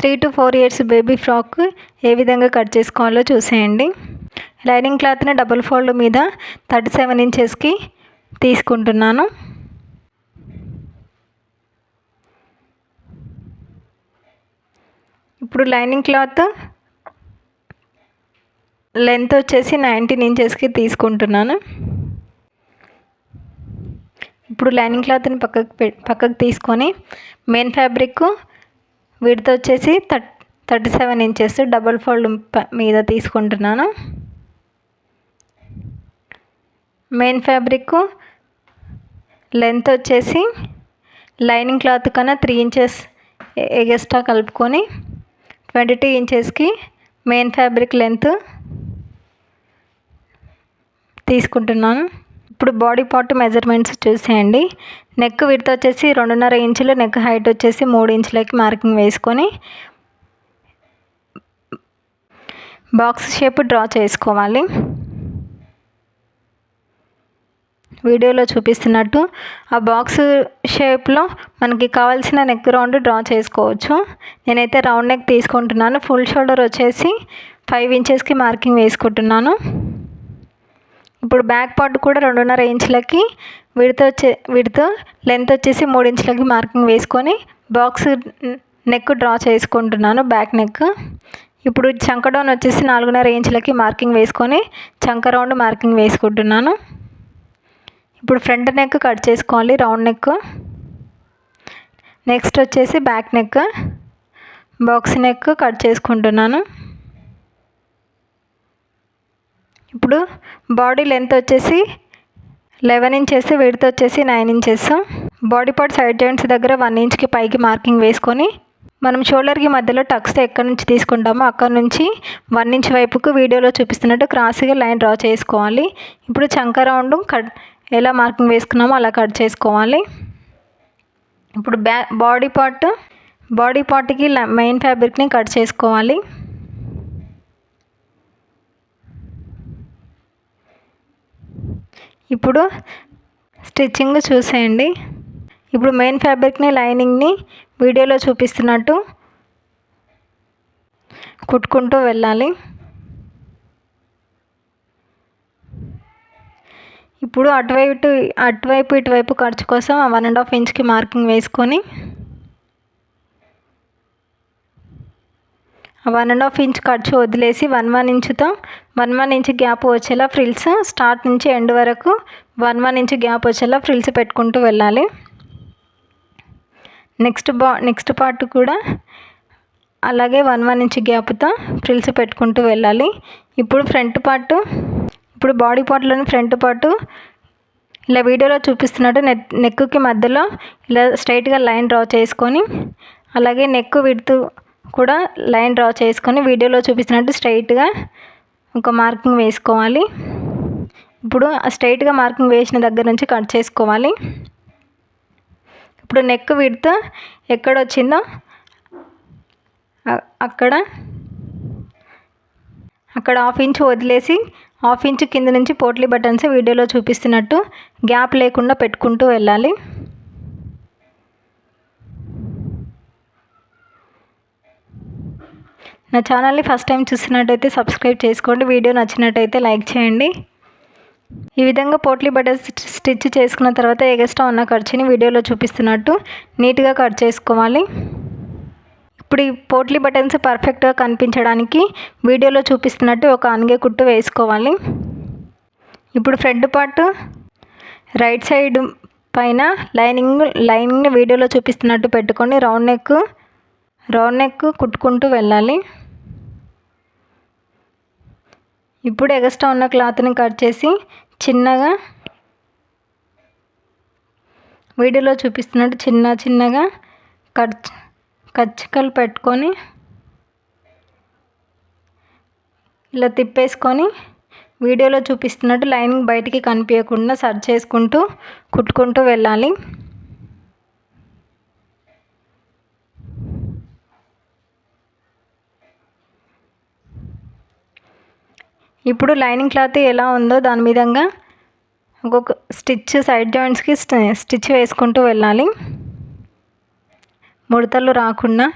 3 to 4 years baby frock ఏ విధంగా cut చేసుకోవాలో చూసేయండి. లైనింగ్ క్లాత్ని డబుల్ ఫోల్డ్ మీద 37 ఇంచెస్కి తీసుకుంటున్నాను. ఇప్పుడు లైనింగ్ క్లాత్ లెంత్ వచ్చేసి 19 ఇంచెస్కి తీసుకుంటున్నాను. ఇప్పుడు లైనింగ్ క్లాత్ని పక్కకు తీసుకొని మెయిన్ ఫ్యాబ్రిక్ విడ్త్ వచ్చేసి 37 ఇంచెస్ డబుల్ ఫోల్డ్ మీద తీసుకుంటున్నాను. మెయిన్ ఫ్యాబ్రిక్ లెంత్ వచ్చేసి లైనింగ్ క్లాత్ కన్నా 3 ఇంచెస్ ఎగస్ట్రా కలుపుకొని 22 ఇంచెస్కి మెయిన్ ఫ్యాబ్రిక్ లెంత్ తీసుకుంటున్నాను. ఇప్పుడు బాడీ పార్ట్ మెజర్మెంట్స్ చూసేయండి. నెక్ విడ్త్ వచ్చేసి 2.5 ఇంచులు, నెక్ హైట్ వచ్చేసి 3 ఇంచులకి మార్కింగ్ వేసుకొని బాక్స్ షేప్ డ్రా చేసుకోవాలి. వీడియోలో చూపిస్తున్నట్టు ఆ బాక్స్ షేప్లో మనకి కావాల్సిన నెక్ రౌండ్ డ్రా చేసుకోవచ్చు. నేనైతే రౌండ్ నెక్ తీసుకుంటున్నాను. ఫుల్ షోల్డర్ వచ్చేసి 5 ఇంచెస్కి మార్కింగ్ వేసుకుంటున్నాను. ఇప్పుడు బ్యాక్ పార్ట్ కూడా 2.5 ఇంచులకి విడ్త్ లెంత్ వచ్చేసి 3 ఇంచులకి మార్కింగ్ వేసుకొని బాక్స్ నెక్ డ్రా చేసుకుంటున్నాను, బ్యాక్ నెక్. ఇప్పుడు చంక డౌన్ వచ్చేసి 4.5 ఇంచులకి మార్కింగ్ వేసుకొని చంక రౌండ్ మార్కింగ్ వేసుకుంటున్నాను. ఇప్పుడు ఫ్రంట్ నెక్ కట్ చేసుకోవాలి, రౌండ్ నెక్. నెక్స్ట్ వచ్చేసి back neck, box neck cut చేసుకుంటున్నాను. ఇప్పుడు బాడీ లెంత్ వచ్చేసి 11 ఇంచెస్, విడ్త్ వచ్చేసి 9 inches. Body part side joints దగ్గర 1 ఇంచ్కి పైకి మార్కింగ్ వేసుకొని మనం షోల్డర్కి మధ్యలో టక్స్ ఎక్కడి నుంచి తీసుకుంటామో అక్కడ నుంచి 1 ఇంచ్ వైపుకు వీడియోలో చూపిస్తున్నట్టు క్రాస్గా లైన్ డ్రా చేసుకోవాలి. ఇప్పుడు చంక రౌండ్ ఎలా మార్కింగ్ వేసుకున్నామో అలా కట్ చేసుకోవాలి. ఇప్పుడు బాడీ పార్ట్కి మెయిన్ ఫ్యాబ్రిక్ని కట్ చేసుకోవాలి. ఇప్పుడు స్టిచ్చింగ్ చూసేయండి. ఇప్పుడు మెయిన్ ఫ్యాబ్రిక్ని లైనింగ్ని వీడియోలో చూపిస్తున్నట్టు కుట్టుకుంటూ వెళ్ళాలి. ఇప్పుడు అటువైపు ఇటువైపు ఖర్చు కోసం 1.5 ఇంచ్కి మార్కింగ్ వేసుకొని 1.5 ఇంచ్ ఖర్చు వదిలేసి 1 ఇంచ్ గ్యాప్ వచ్చేలా ఫ్రిల్స్ స్టార్ట్ నుంచి ఎండ్ వరకు 1 ఇంచ్ గ్యాప్ వచ్చేలా ఫ్రిల్స్ పెట్టుకుంటూ వెళ్ళాలి. నెక్స్ట్ పార్ట్ కూడా అలాగే 1 ఇంచ్ గ్యాప్తో ఫ్రిల్స్ పెట్టుకుంటూ వెళ్ళాలి. ఇప్పుడు బాడీ పార్ట్లోని ఫ్రంట్ పార్ట్ ఇలా వీడియోలో చూపిస్తున్నట్టు నెక్కి మధ్యలో ఇలా స్ట్రైట్గా లైన్ డ్రా చేసుకొని అలాగే నెక్ విడ్త్ కూడా లైన్ డ్రా చేసుకొని వీడియోలో చూపిస్తున్నట్టు స్ట్రైట్గా ఒక మార్కింగ్ వేసుకోవాలి. ఇప్పుడు స్ట్రైట్గా మార్కింగ్ వేసిన దగ్గర నుంచి కట్ చేసుకోవాలి. ఇప్పుడు నెక్ విడ్త్ ఎక్కడ వచ్చిందో అక్కడ 1/2 ఇంచ్ వదిలేసి 1/2 ఇంచ్ కింద నుంచి పోట్లీ బటన్స్ వీడియోలో చూపిస్తున్నట్టు గ్యాప్ లేకుండా పెట్టుకుంటూ వెళ్ళాలి. నా ఛానల్ని ఫస్ట్ టైం చూస్తున్నట్టయితే సబ్స్క్రైబ్ చేసుకోండి. వీడియో నచ్చినట్టయితే లైక్ చేయండి. ఈ విధంగా పోట్లీ బటన్స్ స్టిచ్ చేసుకున్న తర్వాత ఎగస్ట్రా ఉన్న ఖర్చుని వీడియోలో చూపిస్తున్నట్టు నీట్గా కట్ చేసుకోవాలి. ఇప్పుడు ఈ పోట్లీ బటన్స్ పర్ఫెక్ట్గా కనిపించడానికి వీడియోలో చూపిస్తున్నట్టు ఒక అంగే కుట్టు వేసుకోవాలి. ఇప్పుడు ఫ్రంట్ పార్ట్ రైట్ సైడ్ పైన లైనింగ్ని వీడియోలో చూపిస్తున్నట్టు పెట్టుకొని రౌండ్ నెక్ కుట్టుకుంటూ వెళ్ళాలి. ఇప్పుడు ఎగస్ట్రా ఉన్న క్లాత్ని కట్ చేసి చిన్నగా వీడియోలో చూపిస్తున్నట్టు చిన్నగా కచ్చికలు పెట్టుకొని ఇలా తిప్పేసుకొని వీడియోలో చూపిస్తున్నట్టు లైనింగ్ బయటికి కనిపించకుండా సర్చ్ చేసుకుంటూ కుట్టుకుంటూ వెళ్ళాలి. ఇప్పుడు లైనింగ్ క్లాత్ ఎలా ఉందో దాని విధంగా ఒక్కొక్క సైడ్ జాయింట్స్కి స్టిచ్ వేసుకుంటూ వెళ్ళాలి, ముడతలు రాకుండా.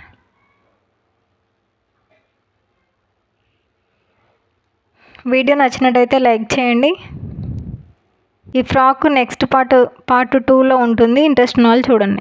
వీడియో నచ్చినట్టయితే లైక్ చేయండి. ఈ ఫ్రాక్ నెక్స్ట్ పార్ట్ 2లో ఉంటుంది. ఇంట్రెస్ట్ ఉన్న వాళ్ళు చూడండి.